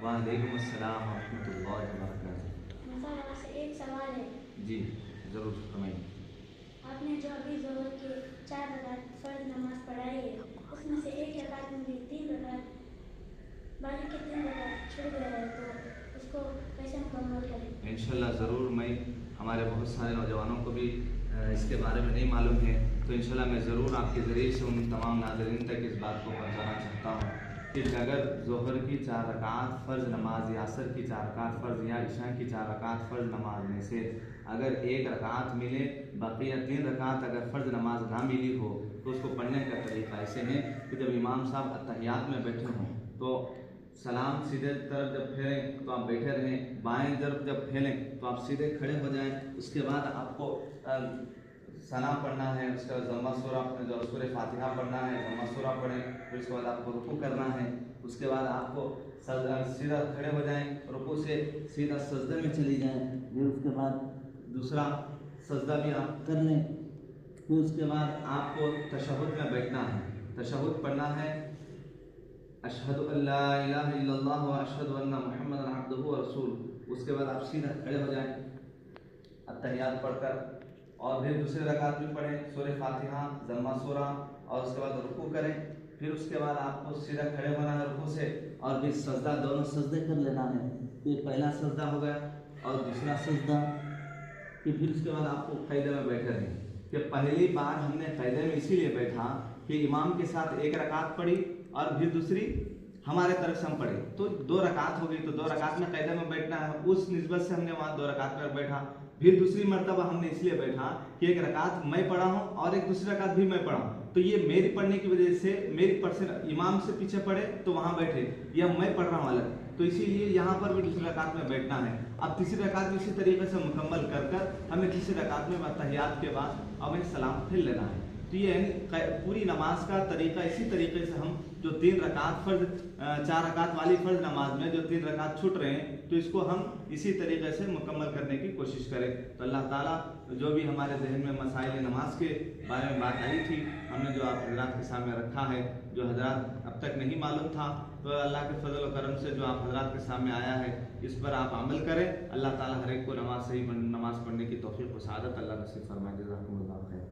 وعلیکم السلام ورحمۃ اللہ وبرکاتہ۔ موسیٰ آپ سے ایک سوال ہے۔ جی ضرور فرمائیے۔ آپ نے جو ابھی ظہر کے 4 رکعت فرض نماز پڑھائی ہے، اس میں سے ایک رکعت میں بھی 3 رکعت باقی کے 3 رکعت چھوڑ گیا ہے، تو اس کو کیسے مکمل کریں؟ انشاءاللہ ضرور، میں ہمارے بہت سارے نوجوانوں کو بھی اس کے بارے میں نہیں معلوم ہے، تو انشاءاللہ میں ضرور آپ کے ذریعے سے ان تمام ناظرین تک اس بات کو پہنچانا چاہتا ہوں کہ اگر ظہر کی 4 رکعت فرض نماز یا عصر کی 4 رکعت فرض یا عشاء کی 4 رکعت فرض نماز میں سے اگر ایک رکعت ملے، بقیہ 3 رکعت اگر فرض نماز نہ ملی ہو، تو اس کو پڑھنے کا طریقہ ایسے ہے کہ جب امام صاحب اتحیات میں بیٹھے ہوں تو سلام سیدھے طرف جب پھیریں تو آپ بیٹھے رہیں، بائیں طرف جب پھیلیں تو آپ سیدھے کھڑے ہو جائیں۔ اس کے بعد آپ کو ثنا پڑھنا ہے، اس کے بعد ضمہ سورہ جو سورہ فاتحہ پڑھنا ہے، ضمہ سورہ پڑھیں، پھر اس کے بعد آپ کو رکوع کرنا ہے، اس کے بعد آپ کو سیدھا کھڑے ہو جائیں، رکوع سے سیدھا سجدے میں چلی جائیں، پھر اس کے بعد دوسرا سجدہ بھی آپ کر لیں، پھر اس کے بعد آپ کو تشہد میں بیٹھنا ہے، تشہد پڑھنا ہے، اشہد ان لا الہ الا اللہ و اشہد ان محمد عبدہ و رسولہ۔ اس کے بعد آپ سیدھا کھڑے ہو جائیں اتحیات پڑھ کر، اور پھر دوسرے رکعت بھی پڑھیں سورہ فاتحہ ضمہ سورہ، اور اس کے بعد رکوع کریں، پھر اس کے بعد آپ کو سیدھا کھڑے ہونا ہے رکوع سے، اور پھر سجدہ دونوں سجدے کر لینا ہے، پھر پہلا سجدہ ہو گیا اور دوسرا سجدہ، پھر اس کے بعد آپ کو قیدے میں بیٹھے رہیں۔ کہ پہلی بار ہم نے قیدے میں اسی لیے بیٹھا کہ امام کے ساتھ ایک رکعت پڑھی اور پھر دوسری ہمارے طرف سے ہم پڑھے، تو 2 رکعت ہو گئی، تو 2 رکعت میں قیدے میں بیٹھنا ہے، اس نسبت سے ہم نے وہاں 2 رکعت میں بیٹھا۔ پھر دوسری مرتبہ ہم نے اس لیے بیٹھا کہ ایک رکعت میں پڑھا ہوں اور ایک دوسری رکعت بھی میں پڑھا ہوں، تو یہ میری پڑھنے کی وجہ سے میری امام سے پیچھے پڑھے تو وہاں بیٹھے، یا میں پڑھ رہا ہوں الگ، تو اسی لیے یہاں پر بھی دوسری رکعت میں بیٹھنا ہے۔ اب تیسری رکعت بھی اسی طریقے سے مکمل کر کر ہمیں تیسری رکعت میں تحیات کے بعد ہمیں سلام پھر لینا ہے۔ تو یہ یعنی پوری نماز کا طریقہ اسی طریقے سے ہم جو 3 رکعت فرض 4 رکعت والی فرض نماز میں جو 3 رکعت چھوٹ رہے ہیں، تو اس کو ہم اسی طریقے سے مکمل کرنے کی کوشش کریں۔ تو اللہ تعالیٰ جو بھی ہمارے ذہن میں مسائل نماز کے بارے میں بات آئی تھی، ہم نے جو آپ حضرات کے سامنے رکھا ہے، جو حضرات اب تک نہیں معلوم تھا، تو اللہ کے فضل و کرم سے جو آپ حضرات کے سامنے آیا ہے اس پر آپ عمل کریں۔ اللہ تعالیٰ ہر ایک کو صحیح نماز پڑھنے کی توفیق و سعادت اللہ نصیب فرمائے۔ جزاکم اللہ خیر۔